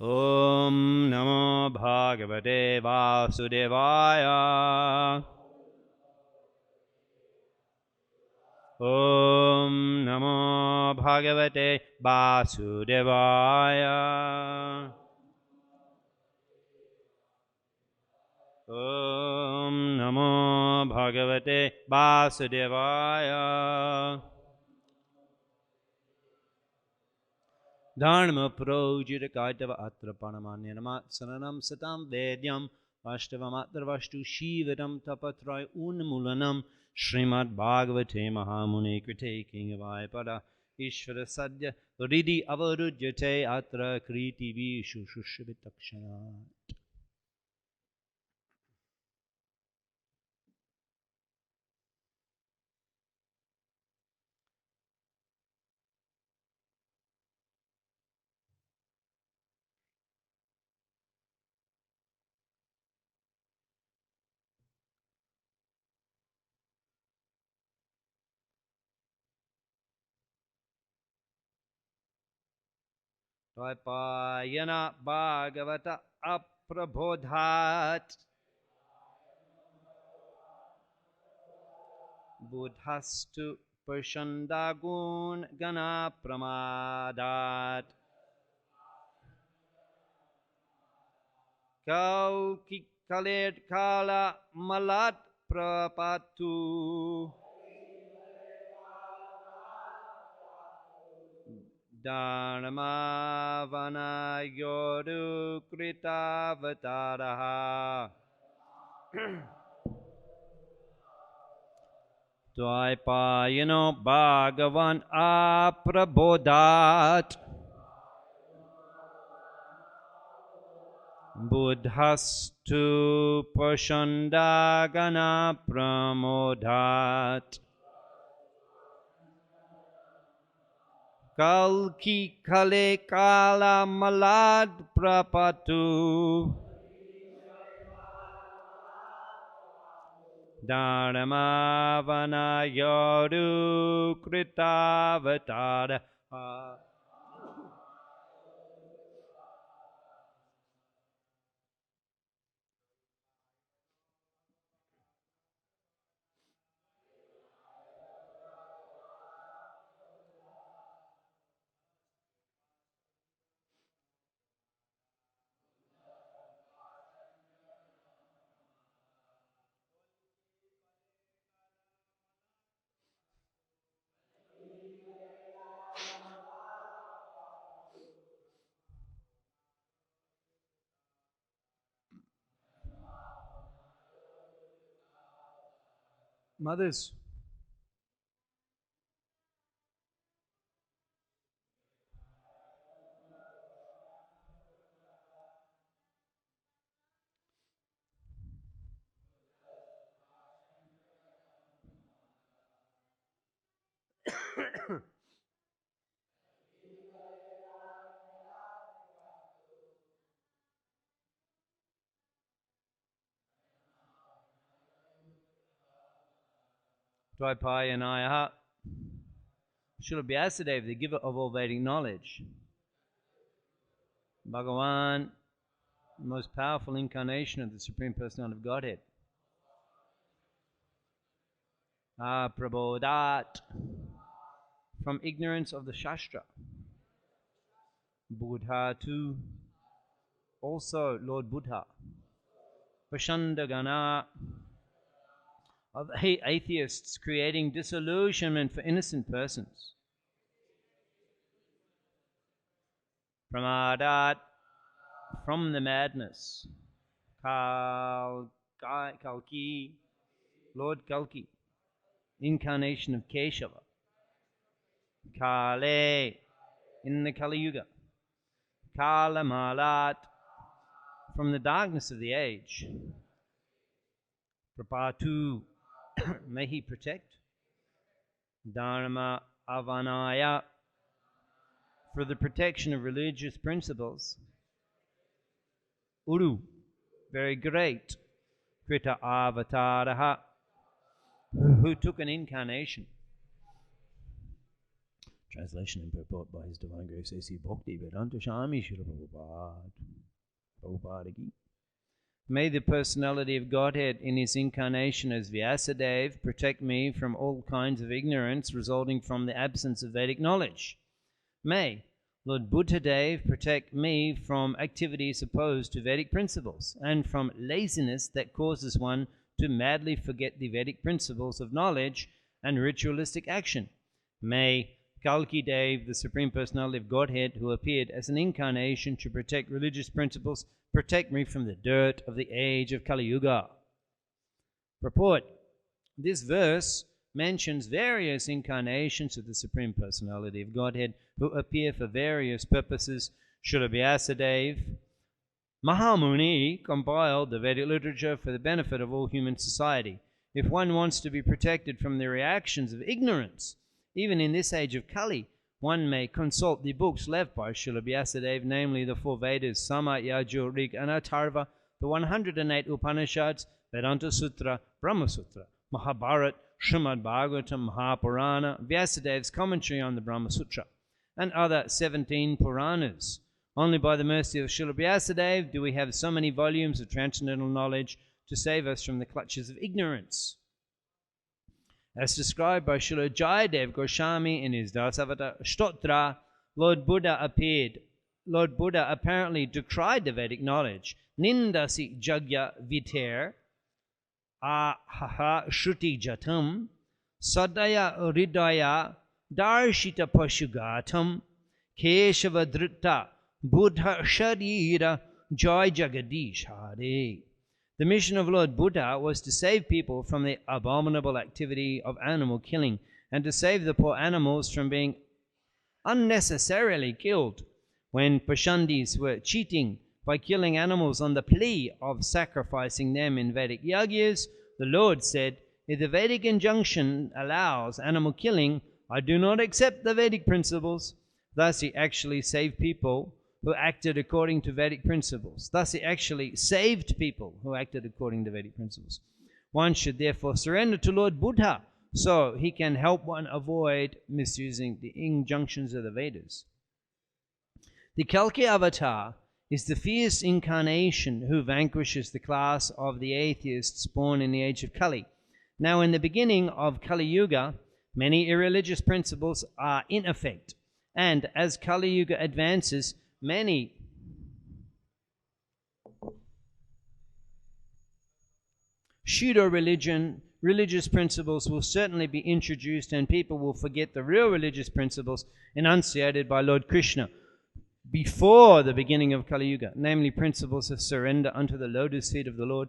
Om Namo Bhagavate Vasudevaya. Om Namo Bhagavate Vasudevaya. Om Namo Bhagavate Vasudevaya. Dharma projita kaitava atra panamanya namat saranam satam vedyam vashtavamatra vastu shivatam tapatray unmulanam Srimad Bhagavatam Mahamuni Krite King of Aipada Ishvara Sadya Ridi Avarujyate Atra Kriti Vishu Shushabitakshanat. Dvaipayana Bhagavata Aprabodhat Buddhastu Pershandagun Gana Pramadat Kauki Kaled Kala Malat Prapatu Dharma Vana Yodu Krita Vataraha Dvaipayano Bhagavan Aprabodhat Buddhastu Pashandagana Pramodhat Kalki Kale Kala Malad Prapatu Dharma Vana Yodu Krita Vataraha. Mothers, Dvaipayanayaha, Srila Vyasadeva, the giver of all Vedic knowledge. Bhagavan, the most powerful incarnation of the Supreme Personality of Godhead. Prabodhat, from ignorance of the Shastra. Buddha too, also Lord Buddha. Pashandagana, of atheists creating disillusionment for innocent persons. Pramadat, from the madness. Kalki, Lord Kalki, incarnation of Keshava. Kale, in the Kali Yuga. Kalamalat, from the darkness of the age. Prapatu, may he protect. Dharma Avanaya, for the protection of religious principles. Uru, very great. Krita Avataraha, who took an incarnation. Translation and purport by His Divine Grace A.C. Bhakti Vedanta Swami Srila Prabhupada Ki. May the personality of Godhead in His incarnation as Vyasadeva protect me from all kinds of ignorance resulting from the absence of Vedic knowledge. May Lord Buddhadev protect me from activities opposed to Vedic principles and from laziness that causes one to madly forget the Vedic principles of knowledge and ritualistic action. May Kalki Dev, the Supreme Personality of Godhead, who appeared as an incarnation to protect religious principles, protect me from the dirt of the age of Kali Yuga. Purport. This verse mentions various incarnations of the Supreme Personality of Godhead who appear for various purposes. Srila Vyasadeva Mahamuni compiled the Vedic literature for the benefit of all human society. If one wants to be protected from the reactions of ignorance, even in this age of Kali, one may consult the books left by Srila Vyasadeva, namely the 4 Vedas, Sama, Yajur, Rig, and Atharva, the 108 Upanishads, Vedanta Sutra, Brahma Sutra, Mahabharata, Srimad Bhagavatam, Mahapurana, Vyasadeva's commentary on the Brahma Sutra, and other 17 Puranas. Only by the mercy of Srila Vyasadeva do we have so many volumes of transcendental knowledge to save us from the clutches of ignorance. As described by Srila Jayadev Goswami in his Dasavata Stotra, Lord Buddha appeared. Lord Buddha apparently decried the Vedic knowledge. Nindasi jagya viter ahaha shruti jatam sadaya ridaya darshita pashugatam keshava dritta buddha sharira joy jagadish hare. The mission of Lord Buddha was to save people from the abominable activity of animal killing and to save the poor animals from being unnecessarily killed. When Pashandis were cheating by killing animals on the plea of sacrificing them in Vedic yagyas, the Lord said, if the Vedic injunction allows animal killing, I do not accept the Vedic principles. Thus he actually saved people who acted according to Vedic principles. Thus he actually saved people who acted according to Vedic principles. One should therefore surrender to Lord Buddha so he can help one avoid misusing the injunctions of the Vedas. The Kalki avatar is the fierce incarnation who vanquishes the class of the atheists born in the age of Kali. Now in the beginning of Kali Yuga, many irreligious principles are in effect, and as Kali Yuga advances, many pseudo religious principles will certainly be introduced, and people will forget the real religious principles enunciated by Lord Krishna before the beginning of Kali Yuga, namely principles of surrender unto the lotus feet of the Lord.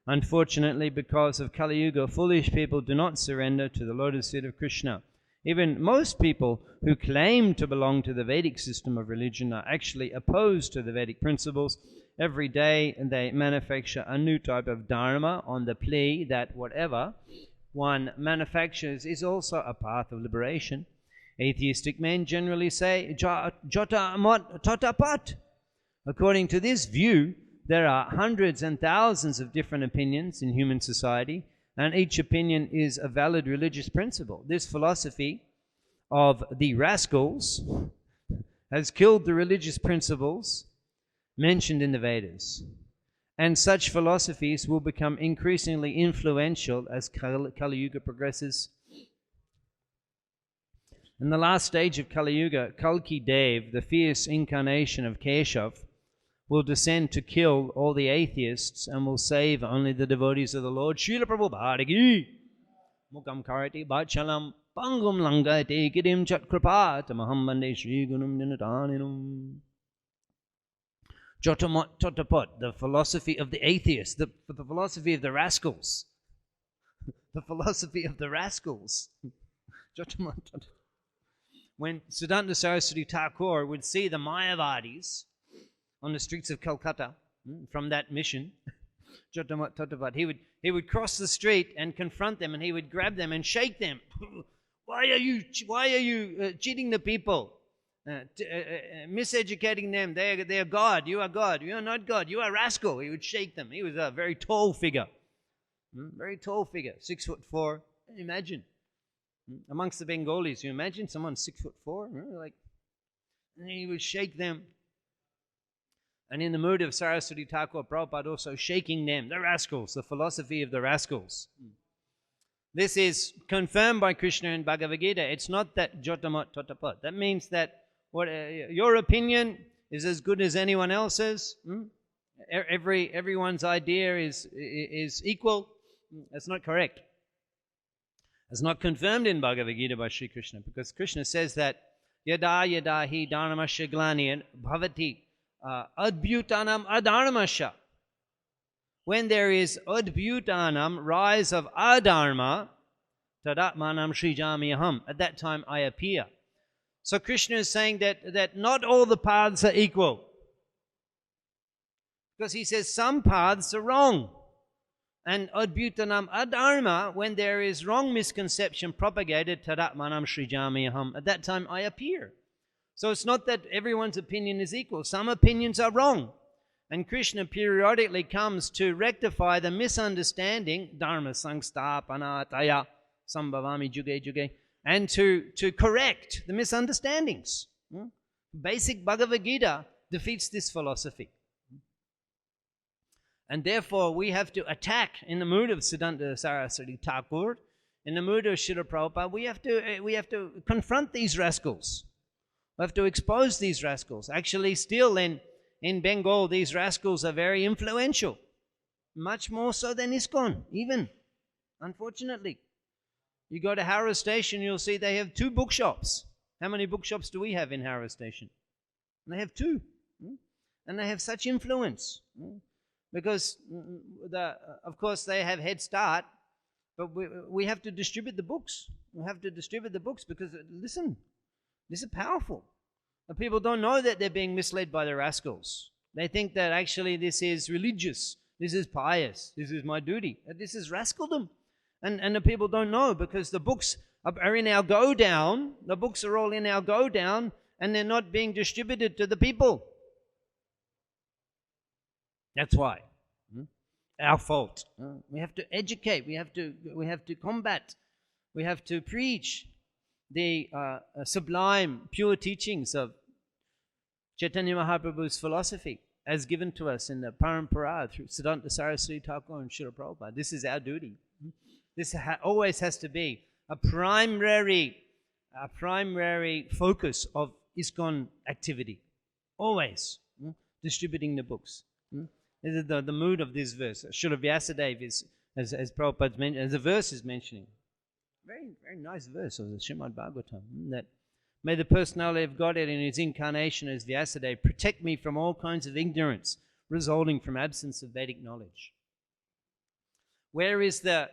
Unfortunately, because of Kali Yuga, foolish people do not surrender to the lotus feet of Krishna. Even most people who claim to belong to the Vedic system of religion are actually opposed to the Vedic principles. Every day they manufacture a new type of dharma on the plea that whatever one manufactures is also a path of liberation. Atheistic men generally say, Jota mot totapat. According to this view, there are hundreds and thousands of different opinions in human society, and each opinion is a valid religious principle. This philosophy of the rascals has killed the religious principles mentioned in the Vedas. And such philosophies will become increasingly influential as Kali Yuga progresses. In the last stage of Kali Yuga, Kalki Dev, the fierce incarnation of Keshav, will descend to kill all the atheists and will save only the devotees of the Lord. Srila Prabhupada ki mukam karati bachalam pangum langate kidim chat kripata maham bande Shri Gunam Dinataninum. Jotamot Totapot, the philosophy of the atheists, the philosophy of the rascals. The philosophy of the rascals. Jotamot Totapot. When Siddhanta Saraswati Thakur would see the Mayavadis on the streets of Calcutta from that mission, Jotamot Totapot, he would cross the street and confront them, and he would grab them and shake them. Why are you cheating the people? Miseducating them. They are God. You are God. You are not God. You are rascal. He would shake them. He was a very tall figure. Very tall figure. 6'4". Imagine. Amongst the Bengalis, you imagine someone 6'4", like, and he would shake them. And in the mood of Saraswati Thakur, Prabhupada also shaking them, the rascals, the philosophy of the rascals. This is confirmed by Krishna in Bhagavad Gita. It's not that jotamot totapat. That means that your opinion is as good as anyone else's. Everyone's idea is equal. That's not correct. It's not confirmed in Bhagavad Gita by Sri Krishna, because Krishna says that yada yada hi dharmasya glani bhavati adbhutanam adharmasya. When there is adbhutanam, rise of adharma, tadatmanam srijami aham, at that time I appear. So Krishna is saying that not all the paths are equal, because he says some paths are wrong. And adbhutanam adharma, when there is wrong misconception propagated, tadatmanam srijami aham, at that time I appear. So it's not that everyone's opinion is equal. Some opinions are wrong. And Krishna periodically comes to rectify the misunderstanding, dharma sangstapanataya sambhavami juge juge, and to correct the misunderstandings. Basic Bhagavad Gita defeats this philosophy. And therefore we have to attack, in the mood of Siddhanta Saraswati Thakur, in the mood of Srila Prabhupada, we have to confront these rascals. We have to expose these rascals. Actually, still in Bengal, these rascals are very influential. Much more so than ISKCON, even, unfortunately. You go to Howrah Station, you'll see they have 2 bookshops. How many bookshops do we have in Howrah Station? And they have 2. And they have such influence. Because, of course, they have head start, but we have to distribute the books. We have to distribute the books because, listen, this is powerful. The people don't know that they're being misled by the rascals. They think that actually this is religious, this is pious, this is my duty. This is rascaldom. And the people don't know, because the books are in our go-down. The books are all in our go-down, and they're not being distributed to the people. That's why. Our fault. We have to educate. We have to combat. We have to preach the sublime, pure teachings of Chaitanya Mahaprabhu's philosophy as given to us in the Parampara through Siddhanta Saraswati Thakur and Srila Prabhupada. This is our duty. This always has to be a primary focus of ISKCON activity. Always. Distributing the books. This is the mood of this verse. Srila Vyasadeva is, as Prabhupada mentioned, as the verse is mentioning. Very, very nice verse of the Srimad Bhagavatam. That may the personality of Godhead in his incarnation as Vyasadeva protect me from all kinds of ignorance resulting from absence of Vedic knowledge. Where is the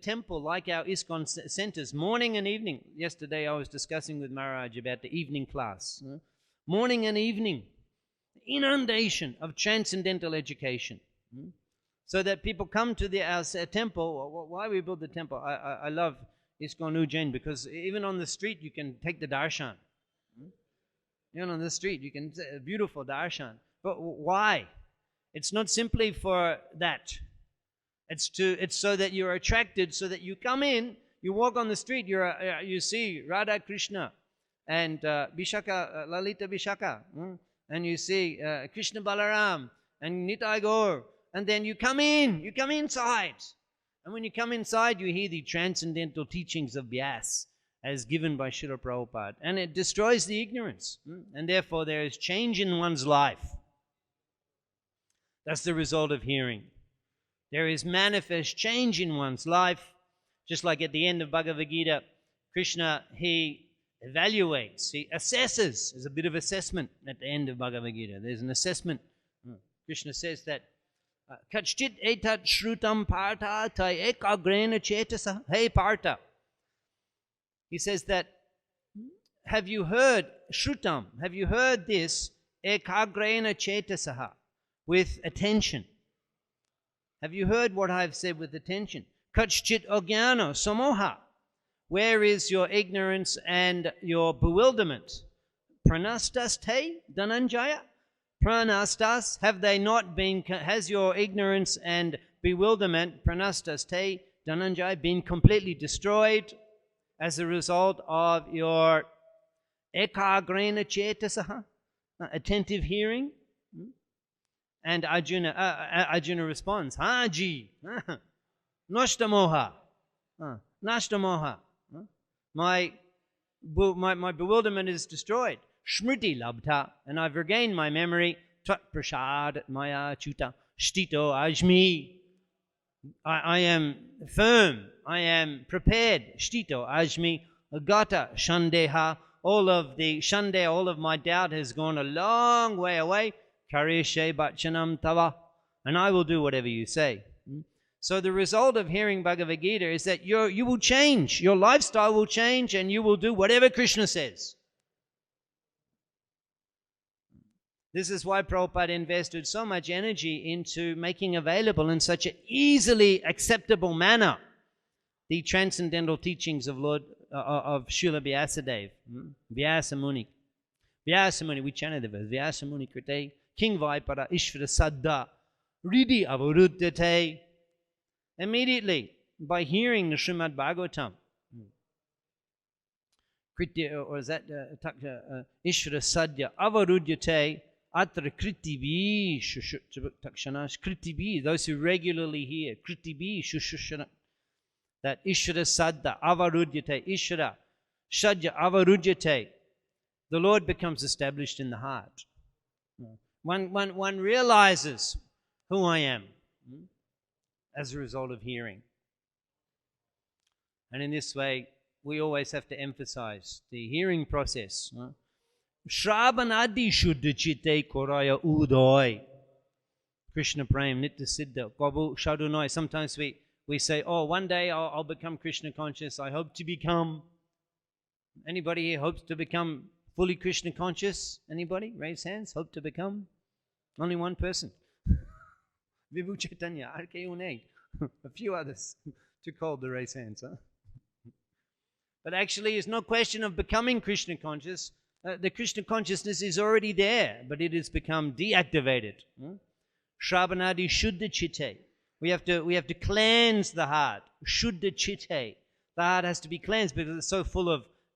temple like our ISKCON centers, morning and evening? Yesterday I was discussing with Maharaj about the evening class. Morning and evening. Inundation of transcendental education. So that people come to our temple. Why we build the temple? I love ISKCON Ujjain, because even on the street you can take the darshan. Even on the street you can, a beautiful darshan. But why? It's not simply for that. It's so that you're attracted, so that you come in, you walk on the street, you see Radha Krishna and Vishaka, Lalita Vishaka, and you see Krishna Balaram and Nitai Gaur, and then you come inside. And when you come inside, you hear the transcendental teachings of Vyas as given by Srila Prabhupada. And it destroys the ignorance. And therefore there is change in one's life. That's the result of hearing. There is manifest change in one's life. Just like at the end of Bhagavad Gita, Krishna, he evaluates, he assesses. There's a bit of assessment at the end of Bhagavad Gita. There's an assessment. Krishna says that Kachchit etat shrutam partha ta ekagrena chetasa. Hey partha. He says that, have you heard shrutam? Have you heard this ekagrena chetasaha? With attention. Have you heard what I've said with attention? Kachchit ogyano samoha. Where is your ignorance and your bewilderment? Pranastas te Dhananjaya? Pranastas, have they not been, has your ignorance and bewilderment, pranastas te Dhananjay, been completely destroyed as a result of your ekagrena chetasaha, attentive hearing? And Arjuna responds, Haji, Nashtamoha, Nashtamoha. My bewilderment is destroyed. Shmriti labdha, and I've regained my memory. Tvat prasad maya chuta shtito ajmi. I am firm. I am prepared. Shtito ajmi agata shandeha. All of my doubt has gone a long way away. Karishe bachanam tava, and I will do whatever you say. So the result of hearing Bhagavad Gita is that you will change. Your lifestyle will change, and you will do whatever Krishna says. This is why Prabhupada invested so much energy into making available in such an easily acceptable manner the transcendental teachings of of Srila Vyasadeva, Vyasamuni. Vyasamuni, we chanted the verse, Vyasamuni krite, King Vaipara Ishvara Saddha, Ridi Avaruddhate. Immediately, by hearing the Srimad Bhagavatam, or is that Ishvara Saddha, Avaruddhate, Atra Kritivi Takshanash, Kritivi, those who regularly hear, Kritivi Shushushana, that Ishvara Saddha, Avaruddhate, Ishvara Saddha, Avaruddhate, the Lord becomes established in the heart. One realizes who I am as a result of hearing. And in this way, we always have to emphasize the hearing process. Shravanadi Shuddha Chitte Koraya Udoy. Krishna Prem, Nitya Siddha, Kabu Shadunoi. Sometimes we say, oh, one day I'll become Krishna conscious. I hope to become. Anybody here hopes to become fully Krishna conscious? Anybody? Raise hands. Hope to become? Only one person. Vibhu Chaitanya, R.K. Uneg. A few others too cold to raise hands. Huh? But actually, it's no question of becoming Krishna conscious. The Krishna consciousness is already there, but it has become deactivated. Shravanadi Shuddha Chitte. We have to cleanse the heart. Shuddha Chitte. The heart has to be cleansed because it's so full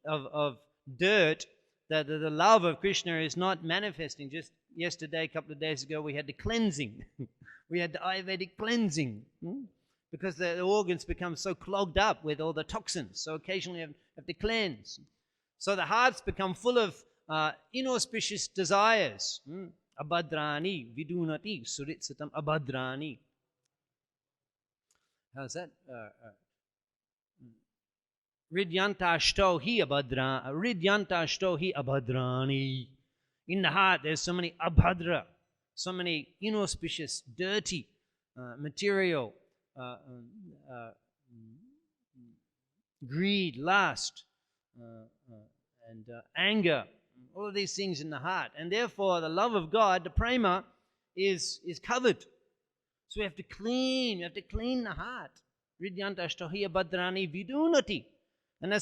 of dirt that the love of Krishna is not manifesting. Just yesterday, a couple of days ago, we had the cleansing. We had the Ayurvedic cleansing because the organs become so clogged up with all the toxins. So occasionally you have to cleanse. So the hearts become full of inauspicious desires. Abhadrani, vidunati, suritsatam, abhadrani. How's that? Ridyantashto hi abhadrani. In the heart, there's so many abhadra, so many inauspicious, dirty material, greed, lust, and anger, all of these things in the heart. And therefore, the love of God, the prema, is covered. So we have to clean the heart. Ridyantashtohi abhadrani vidunati. And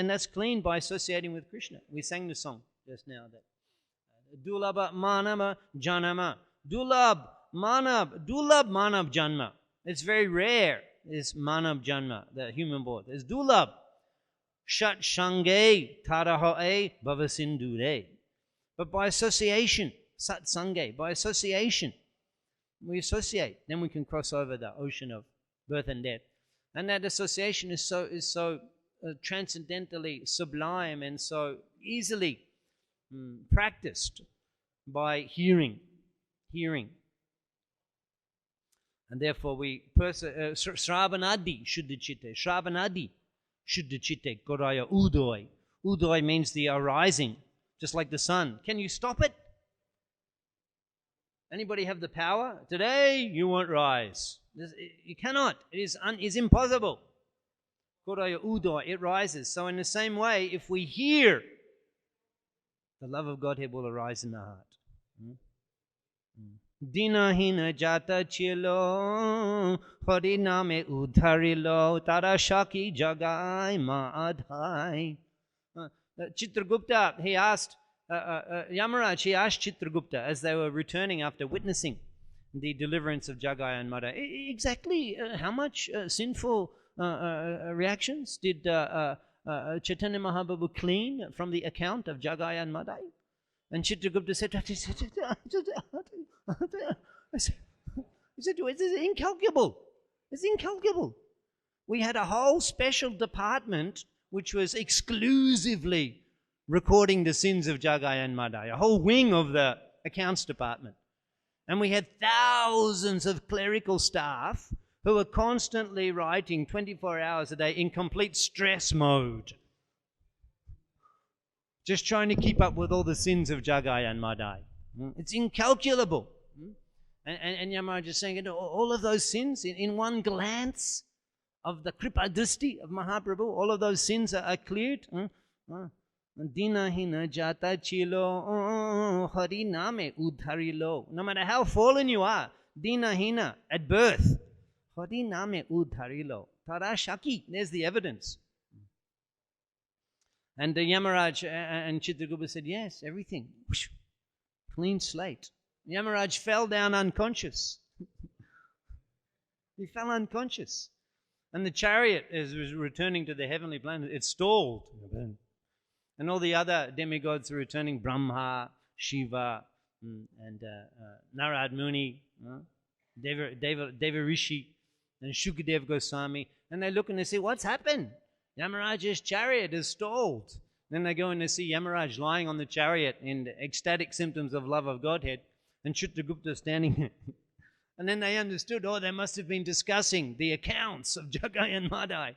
that's cleaned by associating with Krishna. We sang the song just now that Dulabha Manava Janama. Dulabh Manav Janma. It's very rare, this Manav Janma, the human birth. It's Dulabh. Shat Shange Tarahoe Bhavasindure. But by association, Sat Sange, by association, we associate, then we can cross over the ocean of birth and death. And that association is so transcendentally sublime and so easily practiced by hearing. And therefore we Sravanadi Shuddha Chitte. Sravanadi Shuddha Chitte Koraya Udoy. Udoy means the arising, just like the sun. Can you stop it? Anybody have the power? Today you won't rise. You cannot. It is impossible. Koraya Udoy, it rises. So in the same way, if we hear, the love of Godhead will arise in the heart. Dinahina jata chilo, hariname udharilo, tarashaki jagai maadhai. Chitragupta, he asked, Yamaraj, he asked Chitragupta as they were returning after witnessing the deliverance of Jagai and Madai. Exactly how much sinful reactions did Chaitanya Mahaprabhu clean from the account of Jagai and Madai? And Chitragupta said, it's incalculable. It's incalculable. We had a whole special department which was exclusively recording the sins of Jagai and Madai, a whole wing of the accounts department. And we had thousands of clerical staff who were constantly writing 24 hours a day in complete stress mode, just trying to keep up with all the sins of Jagai and Madai. It's incalculable. And Yamaraj is saying, all of those sins in one glance of the Kripa Drishti of Mahaprabhu, all of those sins are cleared. Dina hina jata chilo hari name udharilo. No matter how fallen you are, dina hina at birth, hari name udharilo. Tara shaki, there's the evidence. And the Yamaraj and Chitragupta said, yes, everything. Clean slate. Yamaraj fell down unconscious. He fell unconscious. And the chariot, as it was returning to the heavenly planet, it stalled. And all the other demigods were returning, Brahma, Shiva, and Narad Muni, Deva Rishi, and Shukadev Goswami. And they look and they say, what's happened? Yamaraj's chariot is stalled. Then they go and they see Yamaraj lying on the chariot in ecstatic symptoms of love of Godhead, and Chitragupta standing there. And then they understood, they must have been discussing the accounts of Jagai and Madai.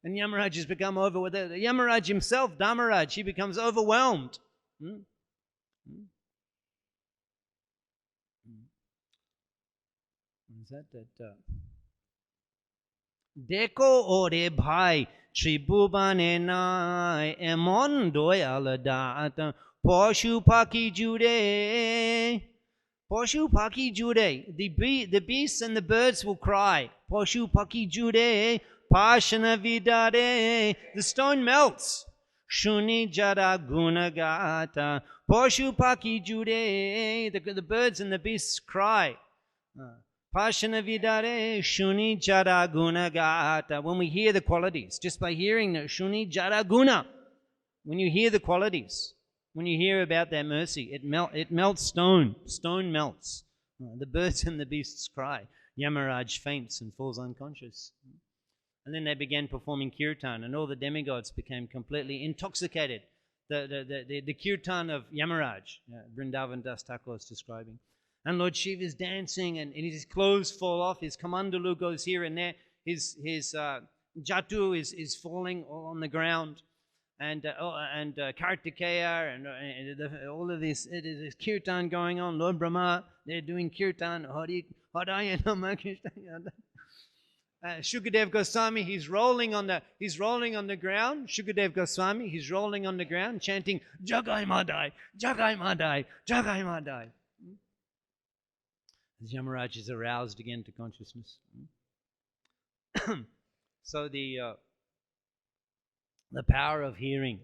And Yamaraj has become over with it. Yamaraj himself, Dharmaraj, he becomes overwhelmed. Is that? Deko ore bhai tribhubane nai emon doyal data poshu paki jude. Poshu paki jude. The beasts and the birds will cry. Poshu paki jude. Pashana vidare. The stone melts. Shuni jara gunagata. Poshu paki jude. The birds and the beasts cry. Pashana vidare. Shuni jara gunagata. When we hear the qualities, just by hearing the Shuni jara guna, when you hear the qualities, when you hear about their mercy, it melts stone. Stone melts. The birds and the beasts cry. Yamaraj faints and falls unconscious. And then they began performing kirtan, and all the demigods became completely intoxicated. The kirtan of Yamaraj, Vrindavan Das Thakur is describing. And Lord Shiva is dancing, and his clothes fall off, his kamandalu goes here and there, his jatu is falling on the ground. And Kartikeya and all of this, it is kirtan going on. Lord Brahma, they're doing kirtan. Haraya Nama Krishna. Shukadev Goswami, he's rolling on the ground. Shukadev Goswami, he's rolling on the ground, chanting Jagai Madai, Jagai Madai, Jagai Madai. As Yamaraj is aroused again to consciousness. So the power of hearing,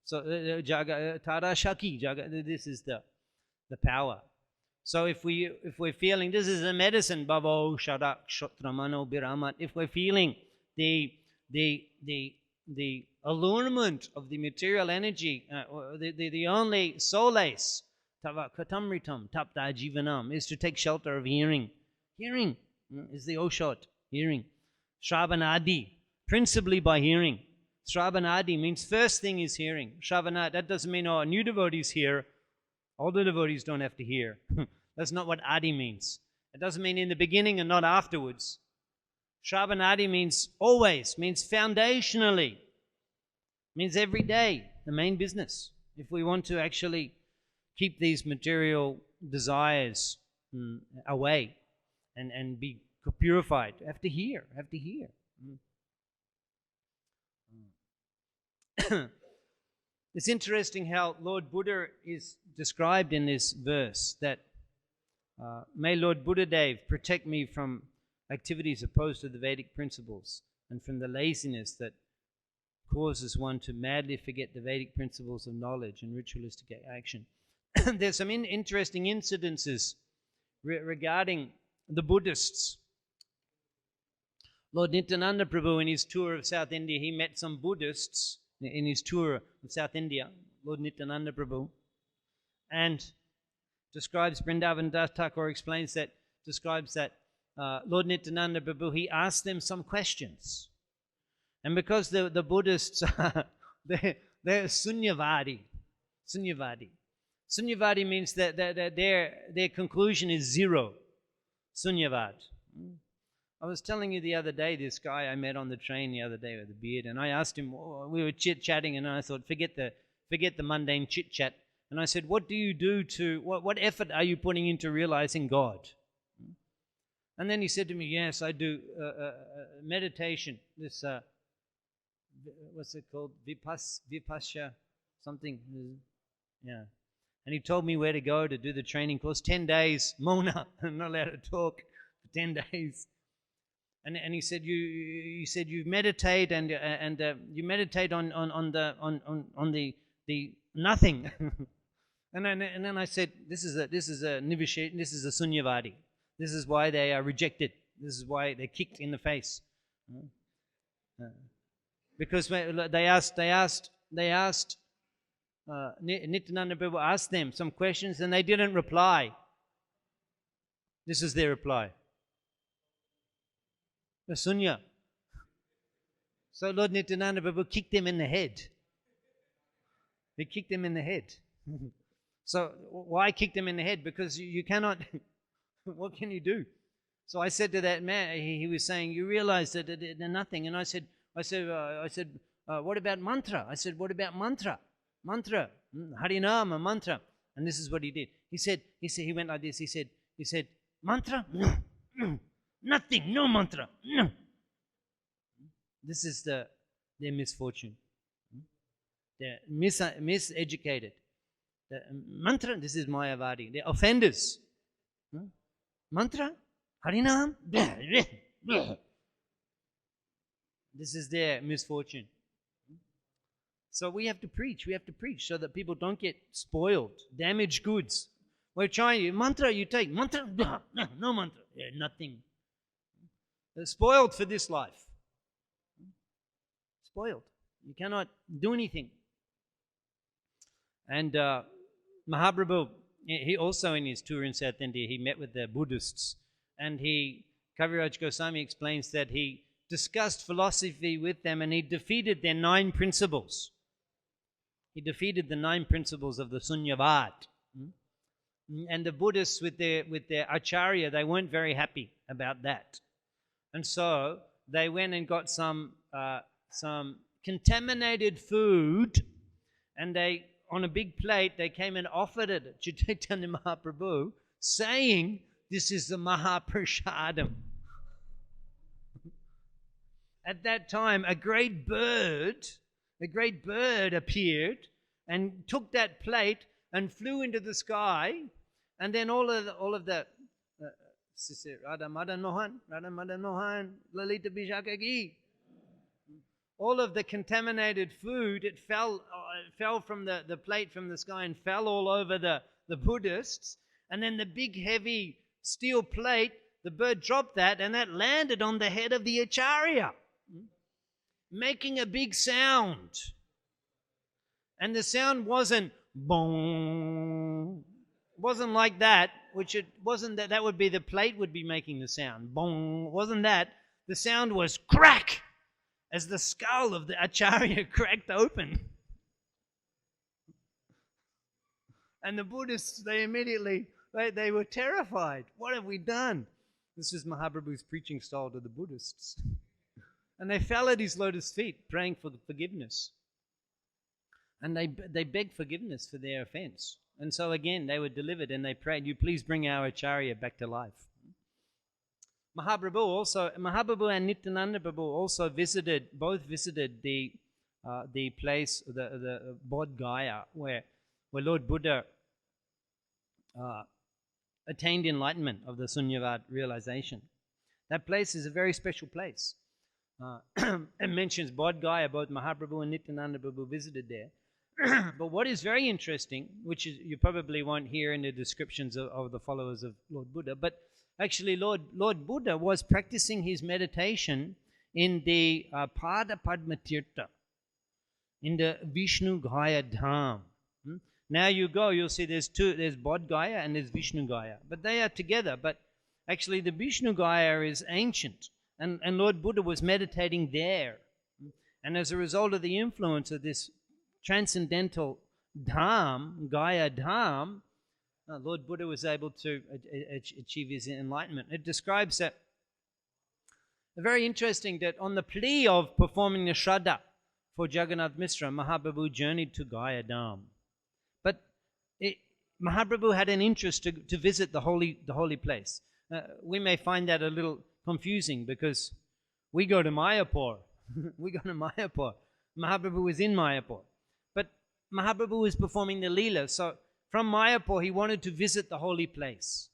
So Tada Shaki, this is the power. So if we're feeling, this is a medicine, Bhavo Shadak Shotramano Biramat. If we're feeling the allurement of the material energy, the only solace, Tava Katamritam Tapta Jivanam, is to take shelter of hearing. Hearing is the Oshot, hearing. Shravanadi, principally by hearing. Shravanadi means first thing is hearing. Shravanadi, that doesn't mean, new devotees hear. All the devotees don't have to hear. That's not what adi means. It doesn't mean in the beginning and not afterwards. Shravanadi means always, means foundationally, means every day, the main business. If we want to actually keep these material desires away and be purified, have to hear. It's interesting how Lord Buddha is described in this verse, that may Lord Buddhadev protect me from activities opposed to the Vedic principles and from the laziness that causes one to madly forget the Vedic principles of knowledge and ritualistic action. there's some interesting incidences regarding the Buddhists. Lord Nityananda Prabhu, in his tour of South India, he met some Buddhists in his tour of South India, Lord Nityananda Prabhu, and describes, Vrindavan Das Thakur explains that, describes that Lord Nityananda Prabhu, he asked them some questions. And because the Buddhists, they're Sunyavadi. Sunyavadi means that their conclusion is zero. Sunyavad. I was telling you the other day, this guy I met on the train the other day with a beard, and I asked him, we were chit-chatting, and I thought, forget the mundane chit-chat. And I said, what do you do what effort are you putting into realizing God? And then he said to me, yes, I do meditation, this, what's it called, Vipassana, something, yeah. And he told me where to go to do the training course, 10 days, Mona, I'm not allowed to talk for 10 days. And he said you meditate and you meditate on the nothing. and then I said this is a nivishate, this is a sunyavadi. This is why they are rejected. This is why they're kicked in the face. Because they asked Nityananda Prabhu asked them some questions and they didn't reply. This is their reply. Sunya. So Lord Nityananda Prabhu kicked them in the head. He kicked them in the head. So why kick them in the head? Because you cannot, what can you do? So I said to that man, he was saying, you realize that they're nothing. And I said, what about mantra? I said, what about mantra? Mantra, Harinama, mantra. And this is what he did. He went like this. He said, mantra? No. Nothing, no mantra, no. This is their misfortune. They're miseducated. The mantra, this is Mayavadi. They're offenders. Mantra, Harinam. This is their misfortune. So we have to preach so that people don't get spoiled, damaged goods. We're trying, mantra you take, mantra, no mantra, nothing. They're spoiled for this life. Spoiled. You cannot do anything. And Mahaprabhu, he also in his tour in South India, he met with the Buddhists. And Kaviraj Goswami explains that he discussed philosophy with them and he defeated their 9 principles. He defeated the 9 principles of the Sunyavad. And the Buddhists with their acharya, they weren't very happy about that. And so they went and got some contaminated food, and they, on a big plate, they came and offered it to Chaitanya Mahaprabhu, saying, this is the Mahaprasadam. At that time, a great bird appeared and took that plate and flew into the sky, and then all of the Radha Madan Mohan, Lalita Bishakagi. All of the contaminated food, it fell from the plate from the sky and fell all over the Buddhists. And then the big heavy steel plate, the bird dropped that and that landed on the head of the Acharya, making a big sound. And the sound wasn't bong. Wasn't like that, which it wasn't that would be the plate would be making the sound. Bong. Wasn't that. The sound was crack as the skull of the Acharya cracked open. And the Buddhists, they immediately, they were terrified. What have we done? This is Mahaprabhu's preaching style to the Buddhists. And they fell at his lotus feet praying for forgiveness. And they begged forgiveness for their offense. And so again, they were delivered and they prayed, you please bring our Acharya back to life. Mahaprabhu and Nityananda Prabhu also both visited the place, the Bodh Gaya, where Lord Buddha attained enlightenment of the Sunyavad realization. That place is a very special place. It mentions Bodh Gaya, both Mahaprabhu and Nityananda Prabhu visited there. But what is very interesting, which is you probably won't hear in the descriptions of the followers of Lord Buddha, but actually Lord Buddha was practicing his meditation in the Pada Padma Tirtha, in the Vishnu Gaya Dham. Now you go, you'll see there's Bodh Gaya and there's Vishnu Gaya, but they are together. But actually the Vishnu Gaya is ancient, and Lord Buddha was meditating there. And as a result of the influence of this transcendental Dham, Gaya Dham, Lord Buddha was able to achieve his enlightenment. It describes that, very interesting, that on the plea of performing the Shraddha for Jagannath Mishra, Mahaprabhu journeyed to Gaya Dham. But Mahaprabhu had an interest to visit the holy place. We may find that a little confusing because we go to Mayapur. We go to Mayapur. Mahaprabhu was in Mayapur. But Mahaprabhu was performing the Leela. So from Mayapur, he wanted to visit the holy place.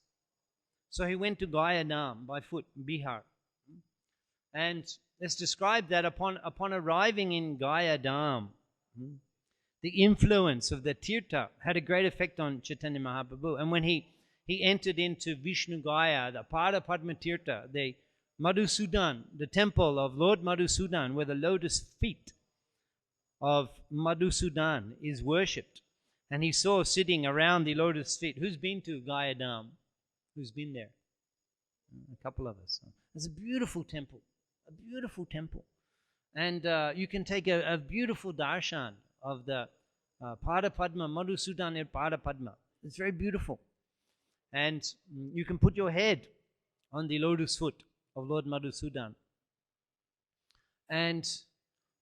So he went to Gaya Dham by foot, Bihar. And it's described that upon arriving in Gaya Dham, the influence of the Tirtha had a great effect on Chaitanya Mahaprabhu. And when he entered into Vishnu Gaya, the Pada Padma Tirtha, the Madhusudan, the temple of Lord Madhusudan, where the lotus feet of Madhusudan is worshipped. And he saw sitting around the lotus feet. Who's been to Gaya Dham? Who's been there? A couple of us. It's a beautiful temple. A beautiful temple. And you can take a beautiful darshan of the Pada Padma, Madhusudan and Pada Padma. It's very beautiful. And you can put your head on the lotus foot of Lord Madhusudan. And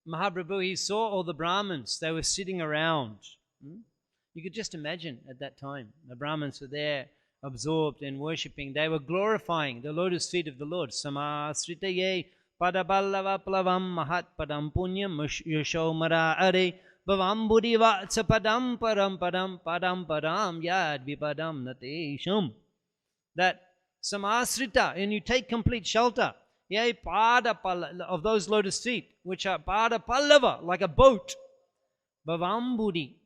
Mahaprabhu, he saw all the Brahmins. They were sitting around. You could just imagine at that time. The Brahmins were there, absorbed in worshipping. They were glorifying the lotus feet of the Lord. Samasritaye padaballava plavam mahat padam punyam yashomara are bhavam buddhivatsa padam param padam padam padam yad vipadam natesham. That samasrita, and you take complete shelter. Yea, pada of those lotus feet, which are pada pallava, like a boat. Bhavam buddhi,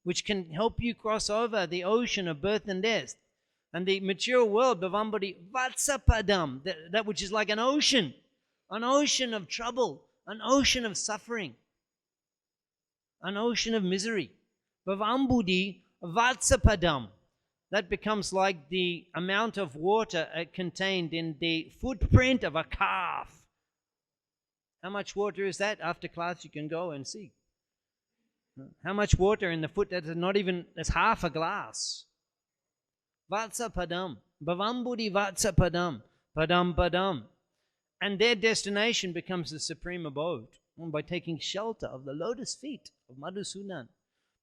which can help you cross over the ocean of birth and death. And the material world, Bhavam buddhi, vatsapadam, that which is like an ocean of trouble, an ocean of suffering, an ocean of misery. Bhavam buddhi, vatsapadam. That becomes like the amount of water contained in the footprint of a calf. How much water is that? After class you can go and see. How much water in the foot? That's half a glass. Vatsa padam. Bhavam buddhi vatsa padam. Padam padam. And their destination becomes the supreme abode by taking shelter of the lotus feet of Madhusudan.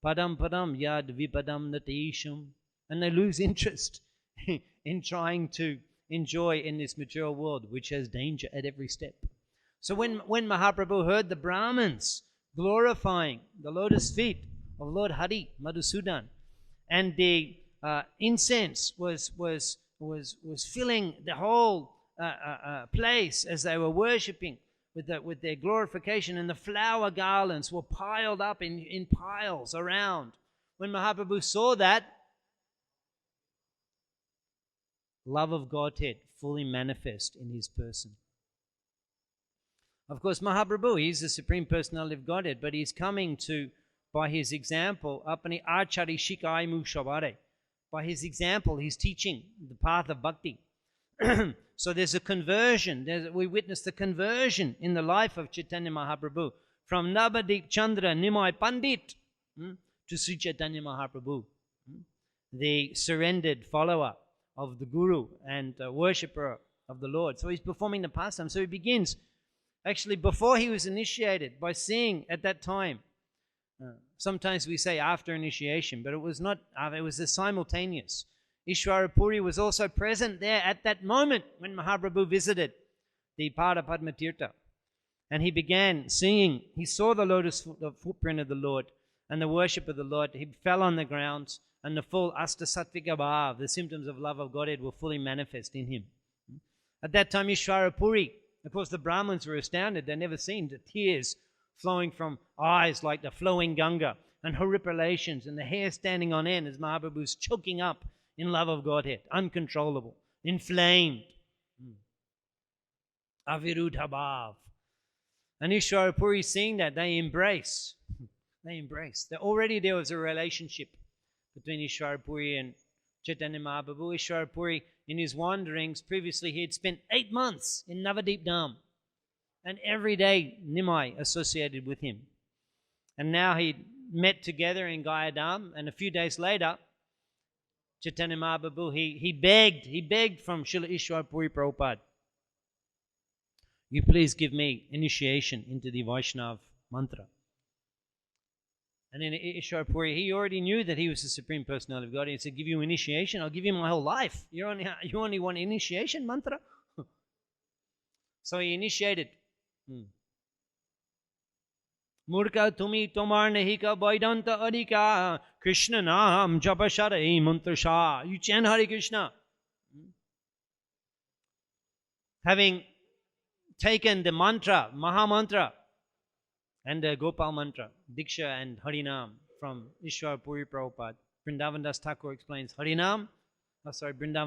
Padam padam yad vipadam natesham. And they lose interest in trying to enjoy in this material world, which has danger at every step. So when Mahaprabhu heard the Brahmins glorifying the lotus feet of Lord Hari, Madhusudan, and the incense was filling the whole place as they were worshipping with their glorification, and the flower garlands were piled up in piles around. When Mahaprabhu saw that, love of Godhead fully manifest in his person. Of course, Mahaprabhu, he's the Supreme Personality of Godhead, but he's coming to, by his example, apani achari shikai mushavare. By his example, he's teaching the path of bhakti. So there's a conversion. We witness the conversion in the life of Chaitanya Mahaprabhu from Navadip Chandra Nimai Pandit to Sri Chaitanya Mahaprabhu, the surrendered follower of the Guru and worshipper of the Lord. So he's performing the pastime. So he begins, actually before he was initiated, by seeing at that time, sometimes we say after initiation, but it was not, it was a simultaneous. Ishvara Puri was also present there at that moment when Mahaprabhu visited the Pada Padma Tirtha. And he began singing. He saw the lotus footprint of the Lord and the worship of the Lord. He fell on the ground, and the full Astasatvika Bhav, the symptoms of love of Godhead, will fully manifest in him. At that time, Ishvara Puri, of course, the Brahmins were astounded. They'd never seen the tears flowing from eyes like the flowing Ganga, and horripilations and the hair standing on end as Mahaprabhu's choking up in love of Godhead, uncontrollable, inflamed. Avirudha bhav. And Ishwara Puri, seeing that, they embrace. They embrace. Already there was a relationship between Ishwara Puri and Chaitanya Mahaprabhu. Ishwara Puri, in his wanderings, previously he had spent 8 months in Navadip Dham. And every day Nimai associated with him. And now he met together in Gaya Dham, and a few days later, Chaitanya Mahaprabhu, he begged from Srila Ishwara Puri Prabhupada, you please give me initiation into the Vaishnav mantra. And then Ishwara Puri, he already knew that he was the Supreme Personality of God. He said, give you initiation? I'll give you my whole life. You only want initiation mantra? So he initiated. Murka tumi tomar nehika vaidanta adhika Krishna naam japashara mantra sha. You chant Hare Krishna. Having taken the mantra, Maha Mantra, and the Gopal Mantra, Diksha and Harinam from Ishwara Puri Prabhupada. Vrindavan Das Thakur explains Vrindavan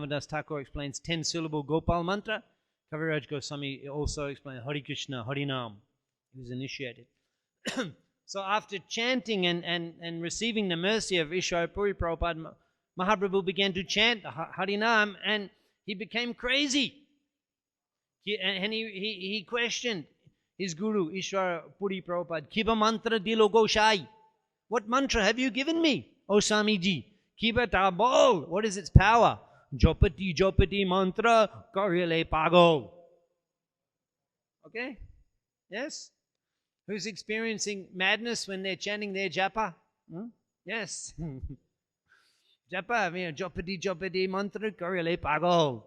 Das Thakur explains 10-syllable Gopal Mantra. Kaviraj Goswami also explained Hare Krishna, Harinam. He was initiated. So after chanting and receiving the mercy of Ishwara Puri Prabhupada, Mahaprabhu began to chant Harinam, and he became crazy. He questioned his guru, Ishwara Puri Prabhupada, Kiba mantra dilo goshai. What mantra have you given me, O Swamiji? Kiba tabol. What is its power? Jopati mantra karyale pago. Okay? Yes? Who's experiencing madness when they're chanting their japa? Yes. Japa, jopati mantra karyale pago.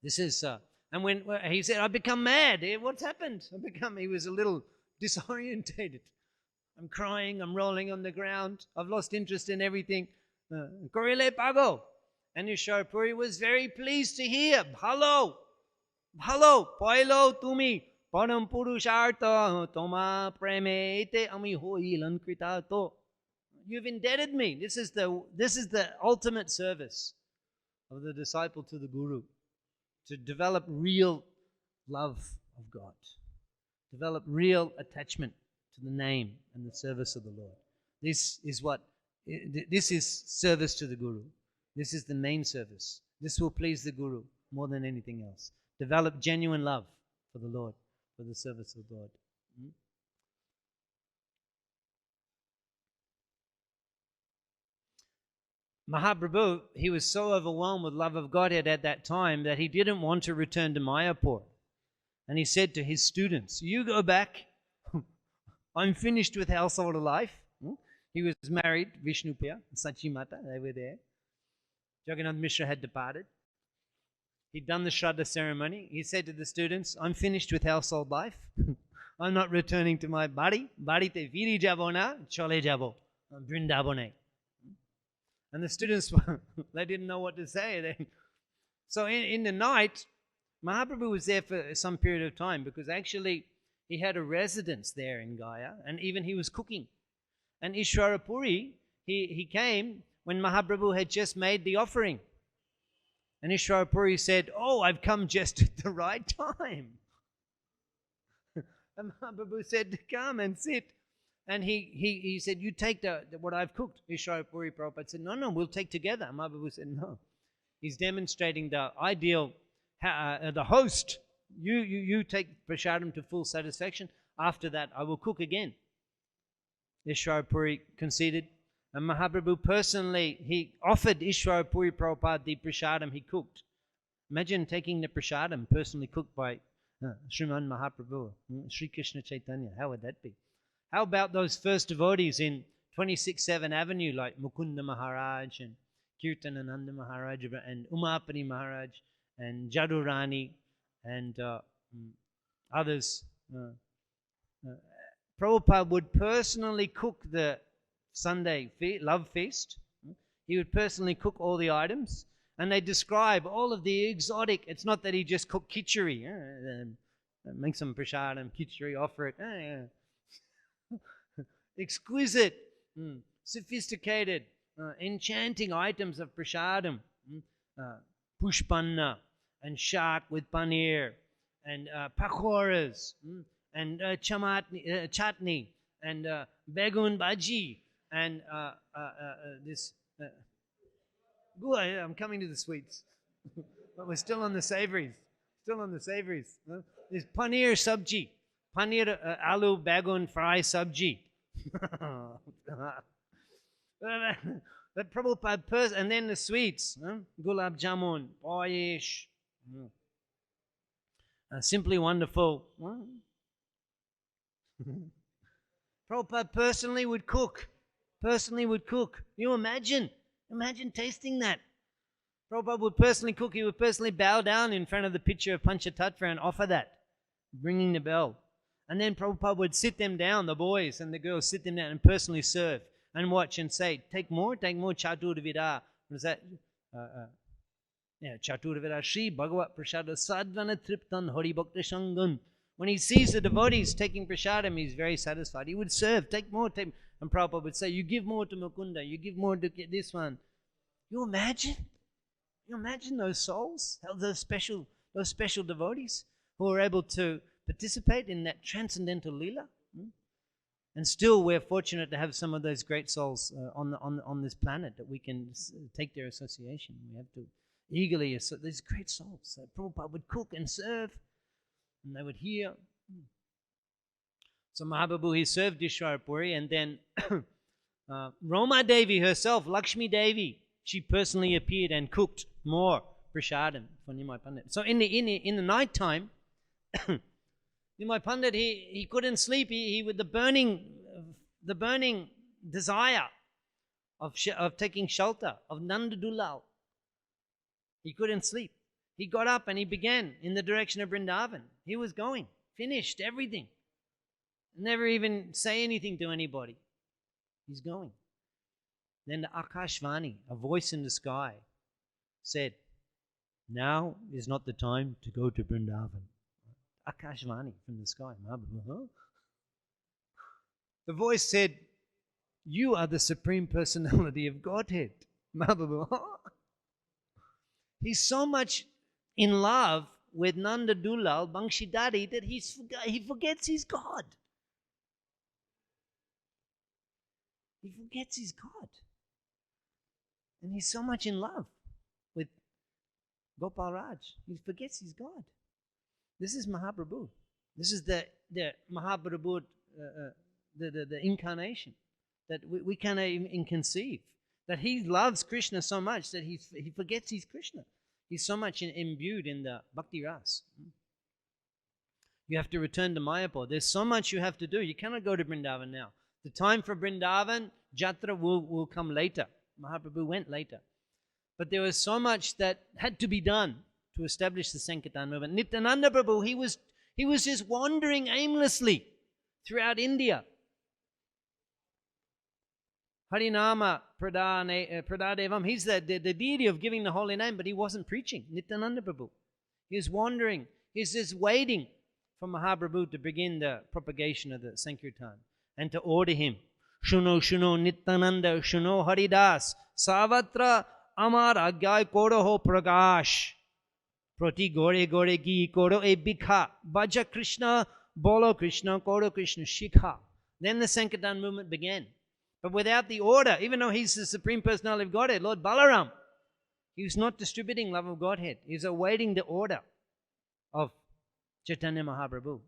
This is, and when he said, I become mad. What's happened? He was a little disorientated. I'm crying, I'm rolling on the ground. I've lost interest in everything. Korile pago. And Ishwara Puri was very pleased to hear. Bhalo, pailo tumi, param purushartha, toma premete ami hoilan kritato. You've indebted me. This is the ultimate service of the disciple to the Guru. To develop real love of God. Develop real attachment to the name and the service of the Lord. This is service to the Guru. This is the main service. This will please the Guru more than anything else. Develop genuine love for the Lord, for the service of God. Mahaprabhu, he was so overwhelmed with love of Godhead at that time that he didn't want to return to Mayapur. And he said to his students, you go back. I'm finished with household life. He was married, Vishnupriya, Sachimata, they were there. Jagannath Mishra had departed. He'd done the Shraddha ceremony. He said to the students, I'm finished with household life. I'm not returning to my body. Barite viri jabo na, chole jabo, Vrindavane. And the students, they didn't know what to say. So in the night, Mahaprabhu was there for some period of time because actually he had a residence there in Gaya, and even he was cooking. And Ishwara Puri, he came when Mahaprabhu had just made the offering. And Ishwara Puri said, oh, I've come just at the right time. And Mahaprabhu said, come and sit. And he said, you take what I've cooked. Ishwara Puri Prabhupada said, no, we'll take together. Mahaprabhu said, no. He's demonstrating the ideal, the host. You take prasadam to full satisfaction. After that, I will cook again. Ishwara Puri conceded. And Mahaprabhu personally, he offered Ishwara Puri Prabhupada the prasadam he cooked. Imagine taking the prasadam personally cooked by Sriman Mahaprabhu, Sri Krishna Chaitanya. How would that be? How about those first devotees in 26-7 Avenue like Mukunda Maharaj and Kirtanananda Maharaj and Umapani Maharaj and Jadurani and others? Prabhupada would personally cook the Sunday love feast. He would personally cook all the items, and they describe all of the exotic. It's not that he just cooked khichdi, make some prasadam, khichdi, offer it. exquisite, sophisticated, enchanting items of prasadam, pushpanna and shak with paneer and pakoras and chutney and begun bhaji and this. I'm coming to the sweets, but we're still on the savories. There's paneer sabji, paneer aloo bagun fry sabji. That Prabhupada and then the sweets, gulab jamun, payesh, simply wonderful. Prabhupada personally would cook. You imagine tasting that. Prabhupada would personally cook. He would personally bow down in front of the picture of Panchatattva and offer that, ringing the bell. And then Prabhupada would sit them down, the boys and the girls, sit them down and personally serve and watch and say, take more, Chaturvida. What is that? Chaturvida Shri Bhagavat Prasada Sadvana Triptan Hari Bhakta Shangan. When he sees the devotees taking prasadam, he's very satisfied. He would serve, take more. And Prabhupada would say, you give more to Mukunda, you give more to this one. You imagine those souls, those special devotees who are able to participate in that transcendental lila. And still we're fortunate to have some of those great souls on this planet that we can take their association. We have to eagerly associate these great souls. So Prabhupada would cook and serve, and they would hear. So Mahaprabhu, he served Dishwara Puri, and then Roma Devi herself, Lakshmi Devi, she personally appeared and cooked more prasadam for Nimai Pandit. So in the night time, Nimai Pandit, he couldn't sleep. He with the burning desire of taking shelter of Nanda Dulal. He couldn't sleep. He got up and he began in the direction of Vrindavan. He was going, finished everything. Never even say anything to anybody. He's going. Then the Akashvani, a voice in the sky, said, now is not the time to go to Vrindavan. Akashvani from the sky. The voice said, you are the Supreme Personality of Godhead. He's so much in love with Nanda Dulal, Bangshidari, that he forgets he's God. He forgets he's God. And he's so much in love with Gopal Raj. He forgets he's God. This is Mahaprabhu. This is the Mahaprabhu, the incarnation that we cannot even conceive. That he loves Krishna so much that he forgets he's Krishna. He's so much imbued in the Bhakti Ras. You have to return to Mayapur. There's so much you have to do. You cannot go to Vrindavan now. The time for Vrindavan, Jatra will come later. Mahaprabhu went later. But there was so much that had to be done to establish the Sankirtan movement. Nityananda Prabhu, he was just wandering aimlessly throughout India. Harinama Pradadevam, he's the deity of giving the holy name, but he wasn't preaching. Nityananda Prabhu. He was wandering. He's just waiting for Mahaprabhu to begin the propagation of the Sankirtan and to order him. Shuno, Shuno, Nityananda, Shuno, Haridas, Savatra, Amar, Agyay, Koroho, Pragash. Proti Gore, Gore, Gi, Koro, E, Bikha, Bhaja Krishna, Bolo Krishna, Koro Krishna, Shikha. Then the Sankirtan movement began. But without the order, even though he's the Supreme Personality of Godhead, Lord Balaram, he was not distributing love of Godhead. He was awaiting the order of Chaitanya Mahaprabhu.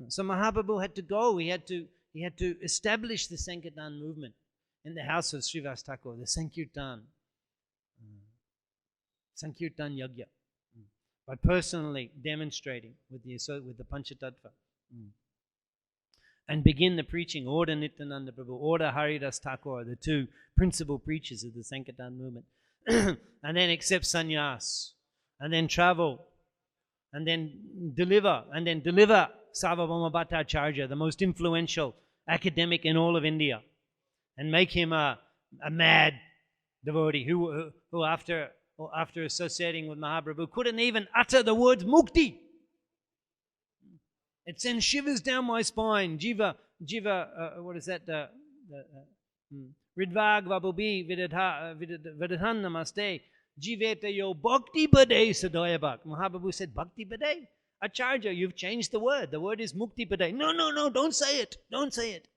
So Mahaprabhu had to go. He had to establish the Sankirtan movement in the house of Srivas Thakur, the Sankirtan Yagya, by personally demonstrating with the Panchatattva. And begin the preaching, order Nityananda Prabhu, order Haridas Thakur, the two principal preachers of the Sankirtan movement. And then accept sannyas, and then travel, and then deliver Sarvabhauma Bhattacharya, the most influential academic in all of India, and make him a mad devotee who after associating with Mahaprabhu couldn't even utter the words mukti. It sends shivers down my spine. Jiva Jiva, what is that? Ridvag Vabubi Vidadhan Namaste. Jiveta yo bhakti bade sadayabak. Mahaprabhu said, bhakti bade? Acharya, you've changed the word. The word is mukti bade. No, don't say it. Don't say it.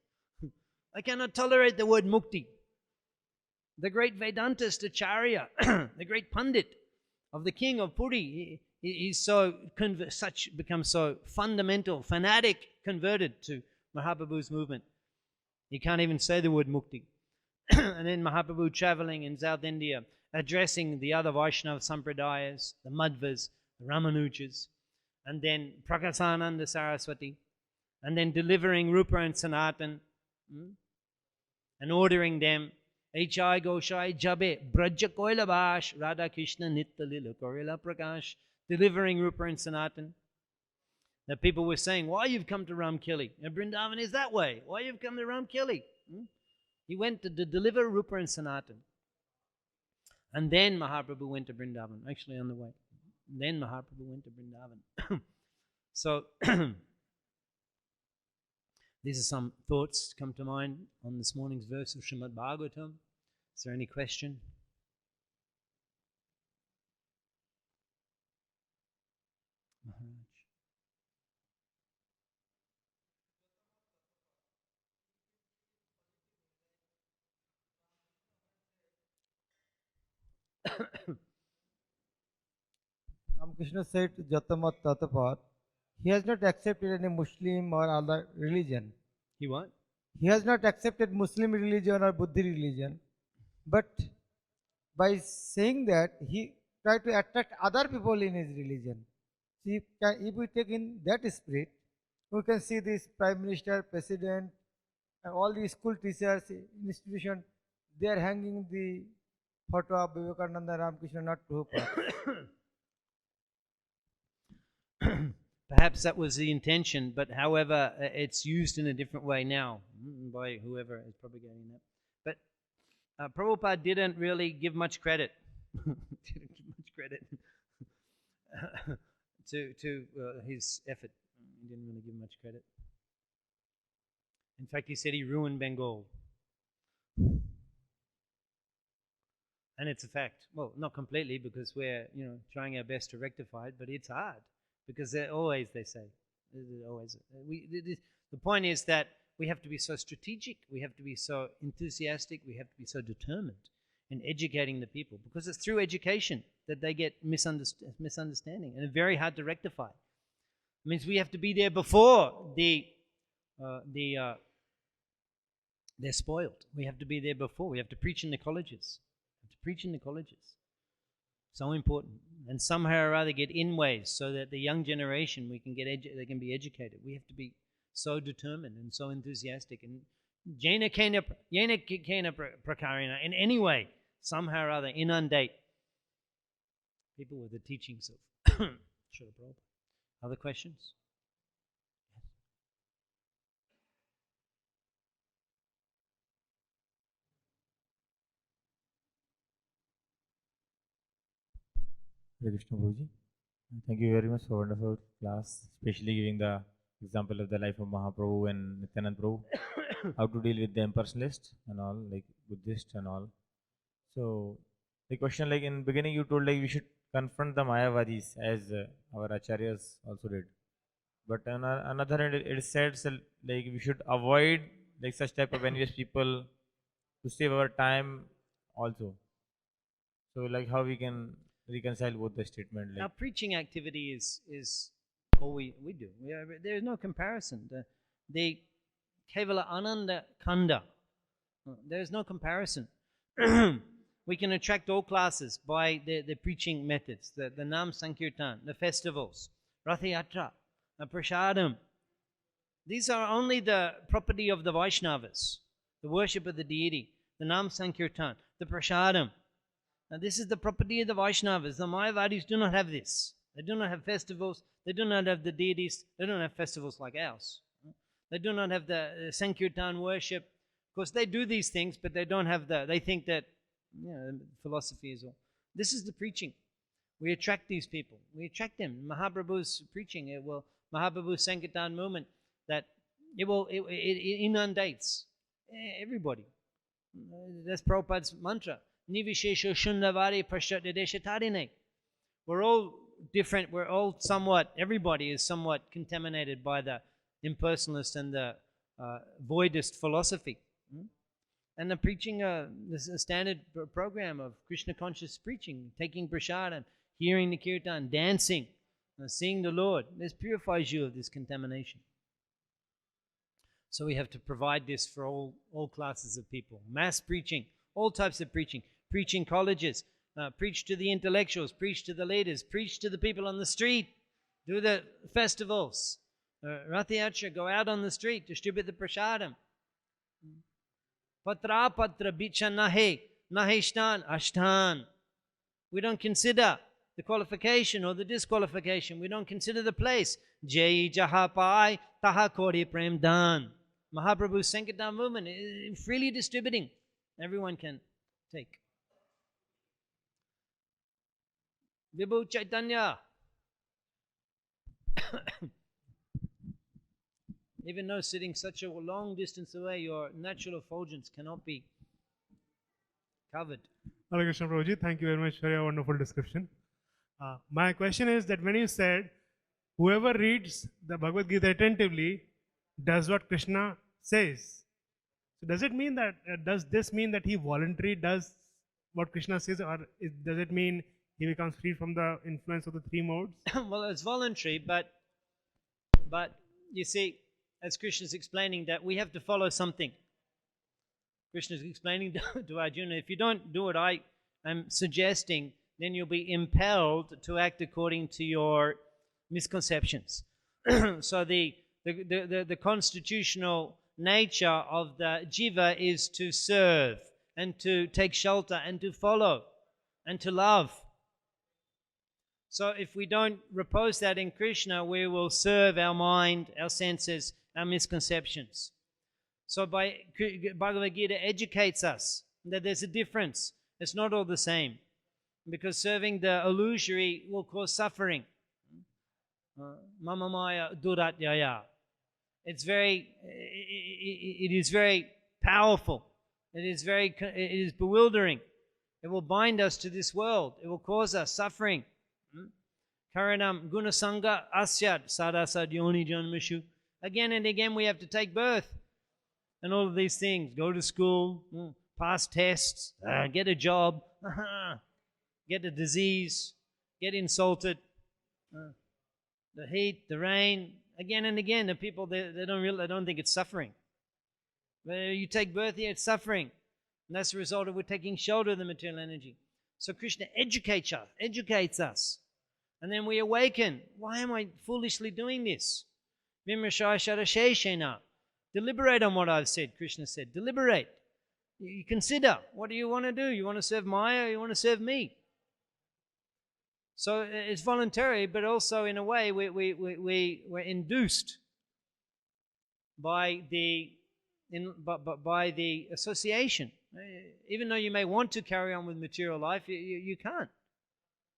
I cannot tolerate the word mukti. The great Vedantist Acharya, the great Pandit of the king of Puri, he's become so fundamental, fanatic, converted to Mahaprabhu's movement. He can't even say the word mukti. And then Mahaprabhu traveling in South India, addressing the other Vaishnava Sampradayas, the Madhvas, the Ramanujas, and then Prakasananda Saraswati, and then delivering Rupa and Sanatan, and ordering them, H.I. Goshai Jabe, Braja Koila Bash, Radha Krishna Nitya Lila Korila Prakash, delivering Rupa and Sanatan. The people were saying, why you've come to Ramkeli? And Vrindavan is that way. Why you've come to Ramkeli? He went to deliver Rupa and Sanatan. And then Mahaprabhu went to Vrindavan, actually on the way. Then Mahaprabhu went to Vrindavan. So, these are some thoughts come to mind on this morning's verse of Srimad Bhagavatam. Is there any question? Ramakrishna said to Jatamat Tatapat, he has not accepted any Muslim or other religion. He what? He has not accepted Muslim religion or Buddhist religion. But by saying that, he tried to attract other people in his religion. See, if we take in that spirit, we can see this Prime Minister, President, and all the school teachers, institution, they are hanging the photo of Vivekananda, Ramakrishna, not Prabhupada. Perhaps that was the intention, but however, it's used in a different way now by whoever is propagating that. But Prabhupada didn't really give much credit. Didn't give much credit to his effort. He didn't really give much credit. In fact, he said he ruined Bengal. And it's a fact. Well, not completely, because we're trying our best to rectify it, but it's hard. Because they say. The point is that we have to be so strategic, we have to be so enthusiastic, we have to be so determined in educating the people, because it's through education that they get misunderstanding, and it's very hard to rectify. It means we have to be there before they're spoiled. We have to be there before. We have to preach in the colleges. So important. And somehow or other get in ways so that the young generation, they can be educated. We have to be so determined and so enthusiastic. And Jaina Kena Prakarina, in any way, somehow or other, inundate people with the teachings of Srila Prabhupada. Other questions? Hare Krishna Prabhuji. Thank you very much for a wonderful class, especially giving the example of the life of Mahaprabhu and Nityanand Prabhu, how to deal with the impersonalist and all, like Buddhist and all. So, the question, like in beginning you told like we should confront the Mayavadis as our acharyas also did. But on another hand, it is said like we should avoid like such type of envious people to save our time also. So, like how we can reconcile both the statement. Like our preaching activity is all we do. There is no comparison. The Kevala Ananda Kanda, there is no comparison. We can attract all classes by the preaching methods, the Nam Sankirtan, the festivals, Rathayatra, the Prashadam. These are only the property of the Vaishnavas, the worship of the deity, the Nam Sankirtan, the Prashadam. Now this is the property of the Vaishnavas. The Mayavadis do not have this. They do not have festivals. They do not have the deities. They don't have festivals like ours. They do not have the Sankirtan worship. Of course, they do these things, but they don't have they think that philosophy is all. This is the preaching. We attract these people. We attract them. Mahaprabhu's preaching, Mahaprabhu's Sankirtan movement, that it inundates everybody. That's Prabhupada's mantra. Nivishesho shundavari prashatadeshatarine. We're all different. We're all somewhat, everybody is somewhat contaminated by the impersonalist and the voidist philosophy. And the preaching, this is a standard program of Krishna conscious preaching, taking prasadam, hearing the kirtan, dancing, seeing the Lord. This purifies you of this contamination. So we have to provide this for all classes of people. Mass preaching, all types of preaching. Preaching colleges, preach to the intellectuals, preach to the leaders, preach to the people on the street, do the festivals. Rathayatra, go out on the street, distribute the prasadam. Patra patra bicha nahe, naheshtan ashtan. We don't consider the qualification or the disqualification. We don't consider the place. Jai jaha pai taha kori prem dan. Mahaprabhu's Sankirtan movement is freely distributing. Everyone can take. Vibhu Chaitanya. Even though sitting such a long distance away, your natural effulgence cannot be covered. Hare Krishna Prabhuji, thank you very much for your wonderful description. My question is that when you said, whoever reads the Bhagavad Gita attentively does what Krishna says. So does it mean that, does this mean that he voluntarily does what Krishna says, or does it mean he becomes free from the influence of the three modes? Well, it's voluntary, but you see, as Krishna is explaining, that we have to follow something. Krishna is explaining to Arjuna, if you don't do what I am suggesting, then you'll be impelled to act according to your misconceptions. So the constitutional nature of the jiva is to serve and to take shelter and to follow and to love. So if we don't repose that in Krishna, we will serve our mind, our senses, our misconceptions. So Bhagavad Gita educates us that there's a difference. It's not all the same. Because serving the illusory will cause suffering. Mama maya duratyaya. It is very powerful. It is bewildering. It will bind us to this world. It will cause us suffering. Karanam gunasanga asyat sadasad yoni janmashu. Again and again we have to take birth. And all of these things. Go to school, pass tests, get a job, get a disease, get insulted, the heat, the rain. Again and again, the people, they don't think it's suffering. But you take birth here, it's suffering. And that's the result of we're taking shelter of the material energy. So Krishna educates us. And then we awaken. Why am I foolishly doing this? Deliberate on what I've said, Krishna said. Deliberate. You consider, what do you want to do? You want to serve Maya or you want to serve me? So it's voluntary, but also in a way we're induced by the association. Even though you may want to carry on with material life, you can't.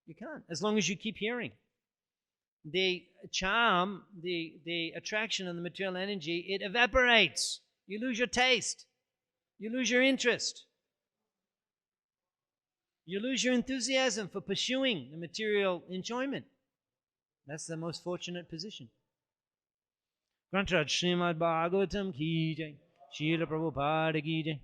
You can't, as long as you keep hearing. The charm, the attraction of the material energy, it evaporates. You lose your taste. You lose your interest. You lose your enthusiasm for pursuing the material enjoyment. That's the most fortunate position. Grantraj Srimad Bhagavatam ki jai, Srila Prabhupada ki jai,